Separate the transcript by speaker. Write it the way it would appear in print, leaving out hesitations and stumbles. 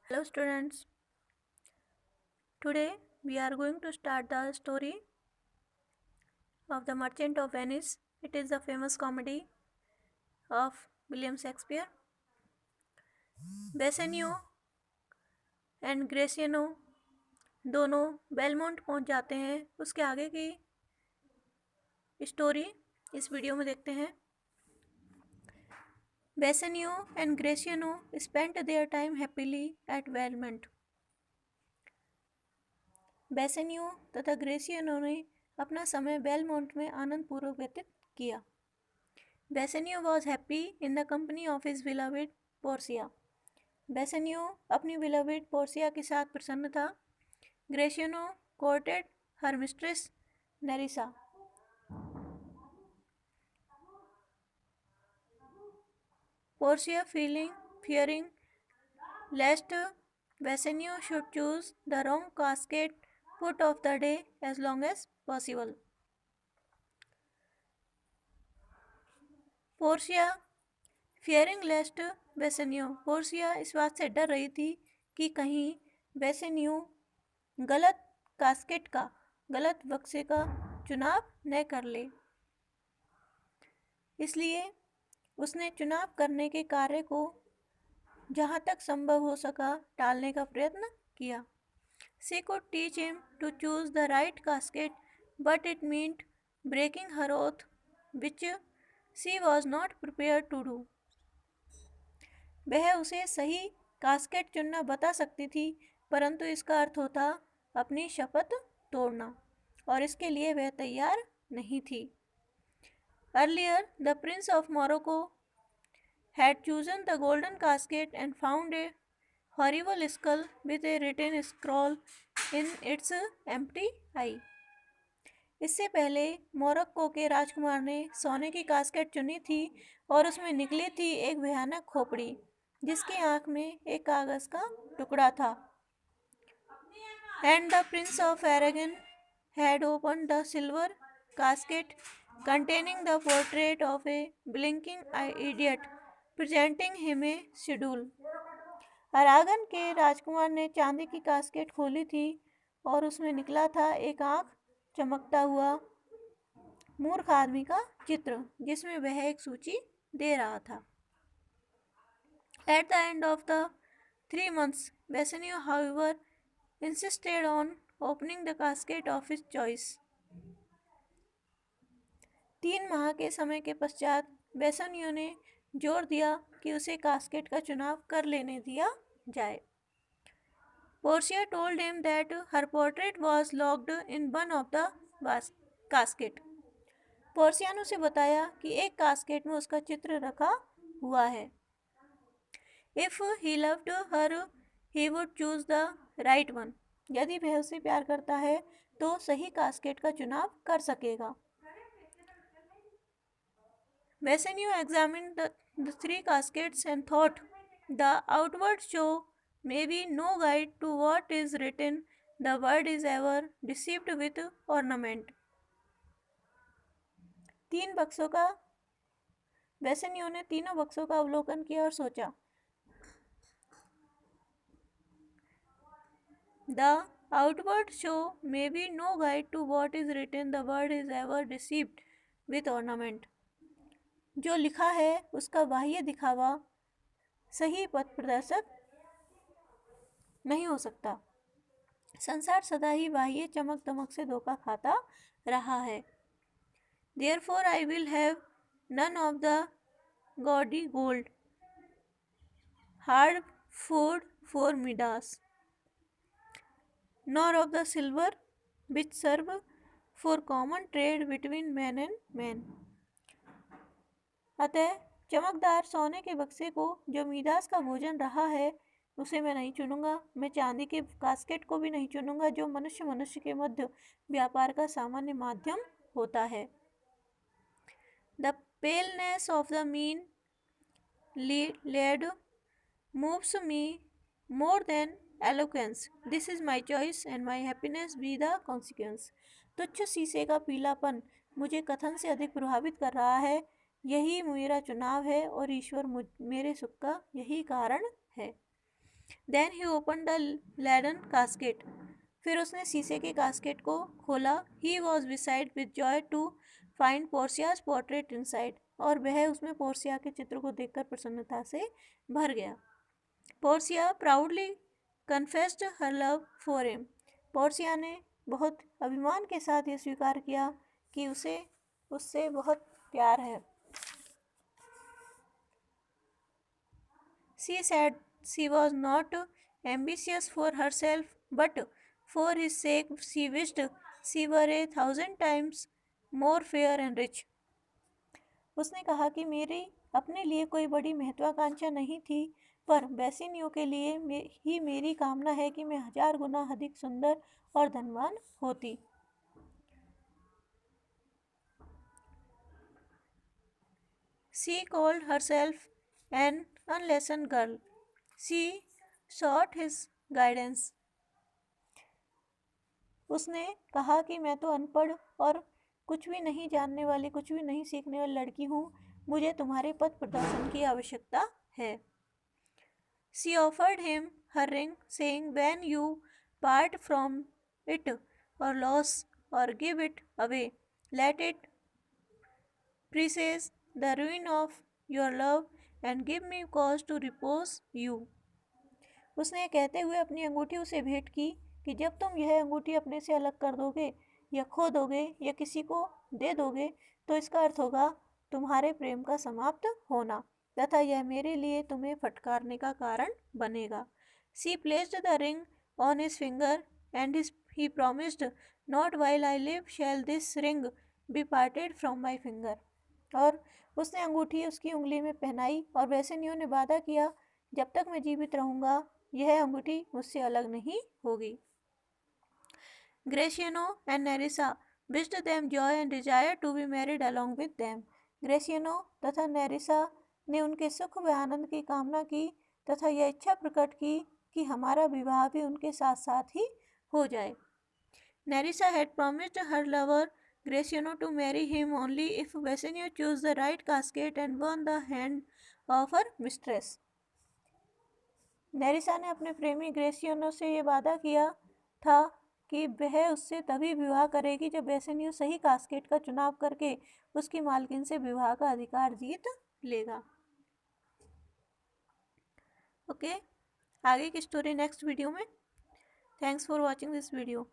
Speaker 1: Hello students, today we are going to start the story of The Merchant of Venice. It is the famous comedy of William Shakespeare. Bassanio and Gratiano दोनों Belmont पहुंच जाते हैं। उसके आगे की story इस video में देखते हैं। Bassanio and Gratiano spent their time happily at Belmont. Bassanio तथा ग्रेसियानो ने अपना समय बेलमोंट में आनंदपूर्वक व्यतीत किया। Bassanio was happy in the company of his beloved Portia. Bassanio अपनी बिलवेड पोर्सिया के साथ प्रसन्न था। Gratiano courted her mistress Nerissa. Portia fearing lest Bassanio should choose the wrong casket put of the day as long as possible. Portia fearing lest Bassanio, Portia इस बात से डर रही थी कि कहीं बेसेनियो गलत कास्केट का, गलत बक्से का चुनाव न कर ले। इसलिए उसने चुनाव करने के कार्य को जहाँ तक संभव हो सका टालने का प्रयत्न किया। She could teach him to choose the right casket, but it meant breaking her oath, which she was not prepared to do. वह उसे सही कास्केट चुनना बता सकती थी, परंतु इसका अर्थ होता अपनी शपथ तोड़ना, और इसके लिए वह तैयार नहीं थी। Earlier, the Prince of Morocco had chosen the golden casket and found a horrible skull with a written scroll in its empty eye. इससे पहले मोरक्को के राजकुमार ने सोने की कास्केट चुनी थी और उसमें निकली थी एक भयानक खोपड़ी जिसकी आंख में एक कागज का टुकड़ा था। And the Prince of Aragon had opened the silver casket containing the portrait of a blinking idiot, presenting him a schedule. अरागन के राजकुमार ने चांदी की कास्केट खोली थी और उसमें निकला था एक आंख चमकता हुआ मूर्ख आदमी का चित्र जिसमें वह एक सूची दे रहा था। At the end of the 3 months, Bassanio, however, insisted on opening the casket of his choice. 3 माह के समय के पश्चात बेसनियो ने जोर दिया कि उसे कास्केट का चुनाव कर लेने दिया जाए। Portia told him that her portrait was locked in one of the casket. Portia ने उसे बताया कि एक कास्केट में उसका चित्र रखा हुआ है। If he loved her, he would choose the right one. यदि वह उसे प्यार करता है तो सही कास्केट का चुनाव कर सकेगा। Bassanio examined the 3 caskets and thought, the outward show may be no guide to what is written. The word is ever deceived with ornament. 3 बक्सों का बेसेनियो ने तीनों बक्सों का अवलोकन किया और सोचा, The outward show may be no guide to what is written. The word is ever deceived with ornament. जो लिखा है उसका बाह्य दिखावा सही पथ प्रदर्शक नहीं हो सकता। संसार सदा ही बाह्य चमक दमक से धोखा खाता रहा है। Therefore I will have none of the gaudy gold, hard food for Midas, nor of the silver which serve for common trade between man and man. अतः चमकदार सोने के बक्से को जो मीदास का भोजन रहा है उसे मैं नहीं चुनूंगा। मैं चांदी के कास्केट को भी नहीं चुनूंगा जो मनुष्य मनुष्य के मध्य व्यापार का सामान्य माध्यम होता है। The paleness of the mean lead moves me more than eloquence. This is my choice and my happiness be the consequence. तुच्छ शीशे का पीलापन मुझे कथन से अधिक प्रभावित कर रहा है। यही मेरा चुनाव है और ईश्वर मेरे सुख का यही कारण है। Then he open the leaden casket, फिर उसने शीशे के कास्केट को खोला। He was beside with joy to find Portia's portrait inside, और वह उसमें पोर्सिया के चित्र को देखकर प्रसन्नता से भर गया। Portia proudly confessed her love for him, Portia ने बहुत अभिमान के साथ ये स्वीकार किया कि उसे उससे बहुत प्यार है। She said she was not ambitious for herself, but for his sake she wished she were 1,000 times more fair and rich. उसने कहा कि मेरी अपने लिए कोई बड़ी महत्वाकांक्षा नहीं थी, पर बेसिनियो के लिए ही मेरी कामना है कि मैं 1000 गुना अधिक सुंदर और धनवान होती। She called herself an unlessoned girl. She sought his guidance. उसने कहा कि मैं तो अनपढ़ और कुछ भी नहीं जानने वाली, कुछ भी नहीं सीखने वाली लड़की हूँ, मुझे तुम्हारे पथ प्रदर्शन की आवश्यकता है। She offered him her ring, saying, when you part from it or lose or give it away, let it presage the ruin of your love and give me cause to repose you. उसने कहते हुए अपनी अंगूठी उसे भेंट की कि जब तुम यह अंगूठी अपने से अलग कर दोगे या खो दोगे या किसी को दे दोगे, तो इसका अर्थ होगा तुम्हारे प्रेम का समाप्त होना, तथा यह मेरे लिए तुम्हें फटकारने का कारण बनेगा। She placed the ring on his finger and he promised, not while I live shall this ring be parted from my finger. और उसने अंगूठी उसकी उंगली में पहनाई और बेसिनियो ने वादा किया, जब तक मैं जीवित रहूँगा यह अंगूठी मुझसे अलग नहीं होगी। Gratiano and Nerissa wished them joy and desire to be married along with them. Gratiano तथा नेरिसा ने उनके सुख व आनंद की कामना की तथा यह इच्छा प्रकट की कि हमारा विवाह भी उनके साथ साथ ही हो जाए। नेरिसा had promised her lover Graciano to marry him only if Bassanio chose the right casket and won the hand of her mistress. नेरिसा ने अपने प्रेमी ग्रेसियानो से ये वादा किया था कि वह उससे तभी विवाह करेगी जब बेसेनियो सही कास्केट का चुनाव करके उसकी मालकिन से विवाह का अधिकार जीत लेगा। ओके, आगे की स्टोरी नेक्स्ट वीडियो में। Thanks for watching this video.